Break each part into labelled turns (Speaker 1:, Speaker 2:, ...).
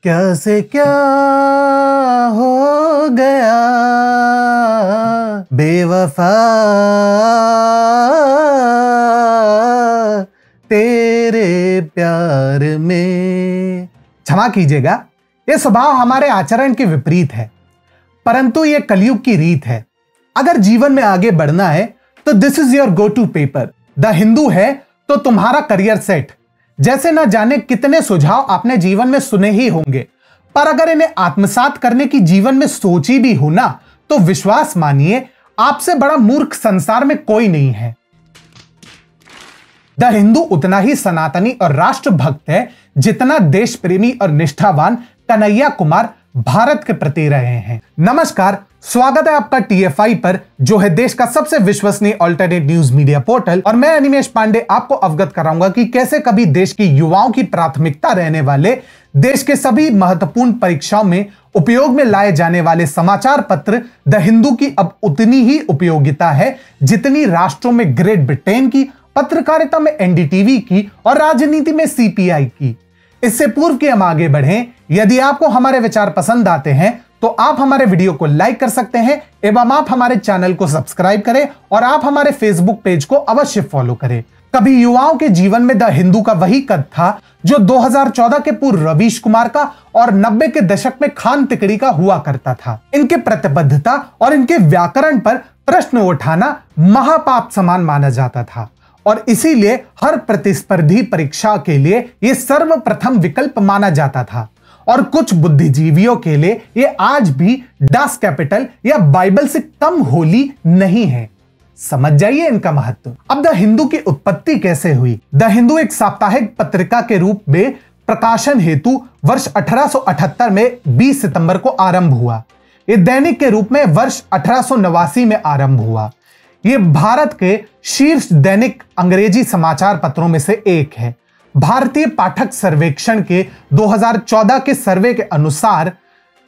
Speaker 1: क्या से क्या हो गया बेवफा तेरे प्यार में। क्षमा कीजिएगा, यह स्वभाव हमारे आचरण के विपरीत है, परंतु यह कलयुग की रीत है। अगर जीवन में आगे बढ़ना है तो this is your go to paper. The Hindu है तो तुम्हारा करियर सेट। जैसे न जाने कितने सुझाव आपने जीवन में सुने ही होंगे, पर अगर इन्हें आत्मसात करने की जीवन में सोची भी हो ना, तो विश्वास मानिए आपसे बड़ा मूर्ख संसार में कोई नहीं है। द हिंदू उतना ही सनातनी और राष्ट्रभक्त है जितना देश प्रेमी और निष्ठावान कन्हैया कुमार भारत के प्रति रहे हैं। नमस्कार, स्वागत है आपका TFI पर, जो है देश का सबसे विश्वसनीय अल्टरनेट न्यूज मीडिया पोर्टल। और मैं अनिमेश पांडे आपको अवगत कराऊंगा कि कैसे कभी देश की युवाओं की प्राथमिकता रहने वाले देश के सभी महत्वपूर्ण परीक्षाओं में उपयोग में लाए जाने वाले समाचार पत्र द हिंदू की अब उतनी ही उपयोगिता है जितनी राष्ट्रों में ग्रेट ब्रिटेन की, पत्रकारिता में NDTV की और राजनीति में CPI की। इससे पूर्व कि हम आगे बढ़ें, यदि आपको हमारे विचार पसंद आते हैं तो आप हमारे वीडियो को लाइक कर सकते हैं एवं आप हमारे चैनल को सब्सक्राइब करें और आप हमारे फेसबुक पेज को अवश्य फॉलो करें। कभी युवाओं के जीवन में द हिंदू का वही कद था जो 2014 के पूर्व रवीश कुमार का और 90 के दशक में खान तिकड़ी का हुआ करता था। इनके प्रतिबद्धता और इनके व्याकरण पर प्रश्न उठाना महापाप समान माना जाता था और इसीलिए हर प्रतिस्पर्धी परीक्षा के लिए यह सर्वप्रथम विकल्प माना जाता था। और कुछ बुद्धिजीवियों के लिए यह आज भी डास कैपिटल या बाइबल से कम होली नहीं है। समझ जाइए इनका महत्व। अब द हिंदू की उत्पत्ति कैसे हुई? द हिंदू एक साप्ताहिक पत्रिका के रूप में प्रकाशन हेतु वर्ष 1878 में 20 सितंबर को आरंभ हुआ। यह दैनिक के रूप में वर्ष 1889 में आरंभ हुआ। यह भारत के शीर्ष दैनिक अंग्रेजी समाचार पत्रों में से एक है। भारतीय पाठक सर्वेक्षण के 2014 के सर्वे के अनुसार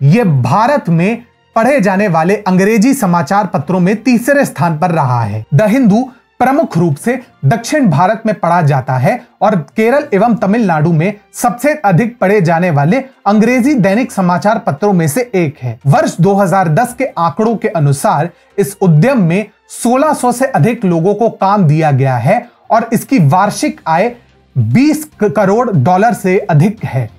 Speaker 1: यह भारत में पढ़े जाने वाले अंग्रेजी समाचार पत्रों में तीसरे स्थान पर रहा है। द हिंदू प्रमुख रूप से दक्षिण भारत में पढ़ा जाता है और केरल एवं तमिलनाडु में सबसे अधिक पढ़े जाने वाले अंग्रेजी दैनिक समाचार पत्रों में से एक है। वर्ष 2010 के आंकड़ों के अनुसार इस उद्यम में 1600 से अधिक लोगों को काम दिया गया है और इसकी वार्षिक आय 20 करोड़ डॉलर से अधिक है।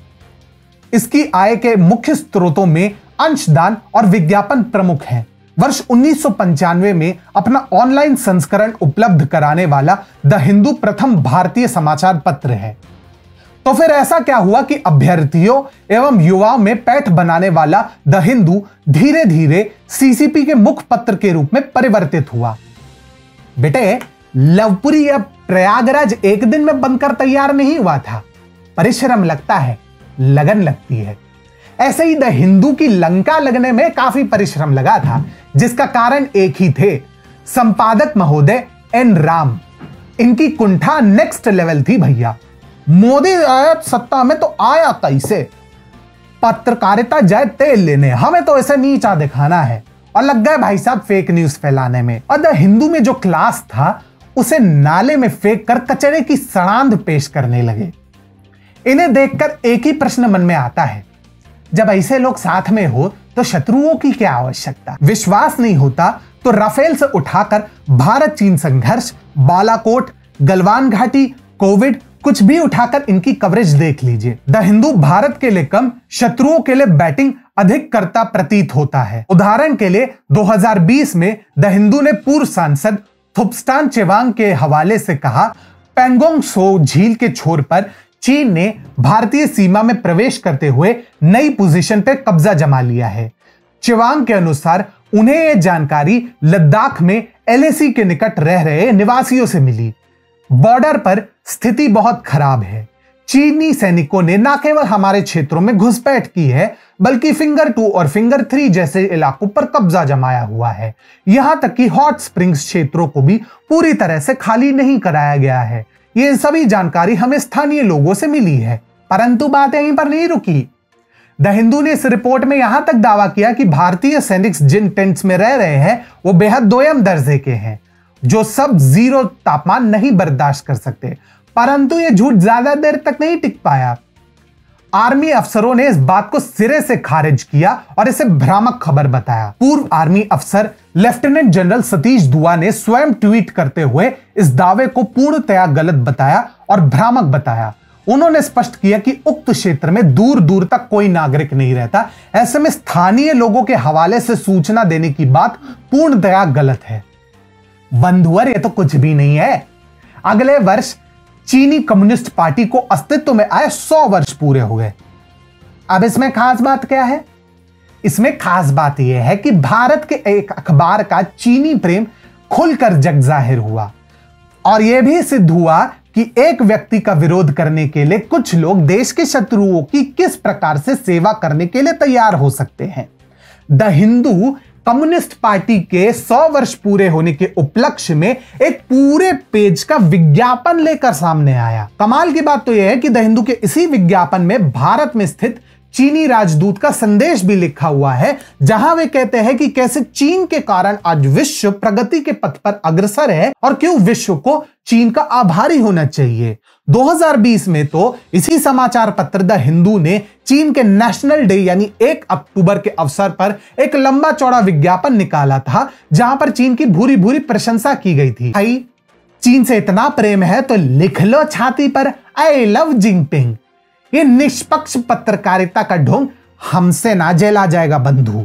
Speaker 1: इसकी आय के मुख्य स्रोतों में अंशदान और विज्ञापन प्रमुख हैं। वर्ष 1995 में अपना ऑनलाइन संस्करण उपलब्ध कराने वाला द हिंदू प्रथम भारतीय समाचार पत्र है। तो फिर ऐसा क्या हुआ कि अभ्यर्थियों एवं युवाओं में पैठ बनाने वाला द हिंदू धीरे धीरे CCP के मुख्य पत्र के रूप में परिवर्तित हुआ? बेटे, लवपुरी या प्रयागराज एक दिन में बनकर तैयार नहीं हुआ था। परिश्रम लगता है, लगन लगती है। ऐसे ही द हिंदू की लंका लगने में काफी परिश्रम लगा था, जिसका कारण एक ही थे, संपादक महोदय N राम। इनकी कुंठा नेक्स्ट लेवल थी भैया। मोदी आया सत्ता में तो आया कैसे? पत्रकारिता जाए तेल लेने, हमें तो ऐसे नीचा दिखाना है, और लग गए भाई साहब फेक न्यूज फैलाने में। और द हिंदू में जो क्लास था उसे नाले में फेंक कर कचरे की सड़ांध पेश करने लगे। इन्हें देखकर एक ही प्रश्न मन में आता है, जब ऐसे लोग साथ में हो तो शत्रुओं की क्या आवश्यकता? विश्वास नहीं होता तो राफेल से उठाकर भारत चीन संघर्ष, बालाकोट, गलवान घाटी, कोविड, कुछ भी उठाकर इनकी कवरेज देख लीजिए। द हिंदू भारत के लिए कम, शत्रुओं के लिए बैटिंग अधिक करता प्रतीत होता है। उदाहरण के लिए 2020 में द हिंदू ने पूर्व सांसद थुप्स्टान चेवांग के हवाले से कहा, पेंगोंग सो झील के छोर पर चीन ने भारतीय सीमा में प्रवेश करते हुए नई पोजीशन पर कब्जा जमा लिया है। चेवांग के अनुसार उन्हें यह जानकारी लद्दाख में LAC के निकट रह रहे निवासियों से मिली। बॉर्डर पर स्थिति बहुत खराब है। चीनी सैनिकों ने न केवल हमारे क्षेत्रों में घुसपैठ की है, बल्कि फिंगर 2 और फिंगर 3 जैसे इलाकों पर कब्जा जमाया हुआ है। यहां तक कि हॉट स्प्रिंग्स क्षेत्रों को भी पूरी तरह से खाली नहीं कराया गया है। ये सभी जानकारी हमें स्थानीय लोगों से मिली है। परंतु बात यहीं पर नहीं रुकी। द हिंदू ने इस रिपोर्ट में यहां तक दावा किया कि भारतीय सैनिक जिन टेंट्स में रह रहे हैं वो बेहद दोयम दर्जे के हैं, जो सब 0 तापमान नहीं बर्दाश्त कर सकते। परंतु यह झूठ ज्यादा देर तक नहीं टिक पाया। आर्मी अफसरों ने इस बात को सिरे से खारिज किया और इसे भ्रामक खबर बताया। पूर्व आर्मी अफसर लेफ्टिनेंट जनरल सतीश दुआ ने स्वयं ट्वीट करते हुए इस दावे को पूर्णतया गलत बताया और भ्रामक बताया। उन्होंने स्पष्ट किया कि उक्त क्षेत्र में दूर दूर तक कोई नागरिक नहीं रहता, ऐसे में स्थानीय लोगों के हवाले से सूचना देने की बात पूर्णतया गलत है। बंधुअर, ये तो कुछ भी नहीं है। अगले वर्ष चीनी कम्युनिस्ट पार्टी को अस्तित्व में आए 100 वर्ष पूरे हो गए। अब इसमें खास बात क्या है? इसमें खास बात यह है कि भारत के एक अखबार का चीनी प्रेम खुलकर जग जाहिर हुआ और यह भी सिद्ध हुआ कि एक व्यक्ति का विरोध करने के लिए कुछ लोग देश के शत्रुओं की किस प्रकार से सेवा करने के लिए तैयार हो सकते हैं। द हिंदू कम्युनिस्ट पार्टी के 100 वर्ष पूरे होने के उपलक्ष्य में एक पूरे पेज का विज्ञापन लेकर सामने आया। कमाल की बात तो यह है कि द हिंदू के इसी विज्ञापन में भारत में स्थित चीनी राजदूत का संदेश भी लिखा हुआ है, जहां वे कहते हैं कि कैसे चीन के कारण आज विश्व प्रगति के पथ पर अग्रसर है और क्यों विश्व को चीन का आभारी होना चाहिए। 2020 में तो इसी समाचार पत्र द हिंदू ने चीन के नेशनल डे यानी 1 अक्टूबर के अवसर पर एक लंबा चौड़ा विज्ञापन निकाला था, जहां पर चीन की भूरी भूरी प्रशंसा की गई थी। भाई, चीन से इतना प्रेम है तो लिख लो छाती पर, आई लव जिनपिंग। ये निष्पक्ष पत्रकारिता का ढोंग हमसे ना झेला जाएगा बंधु।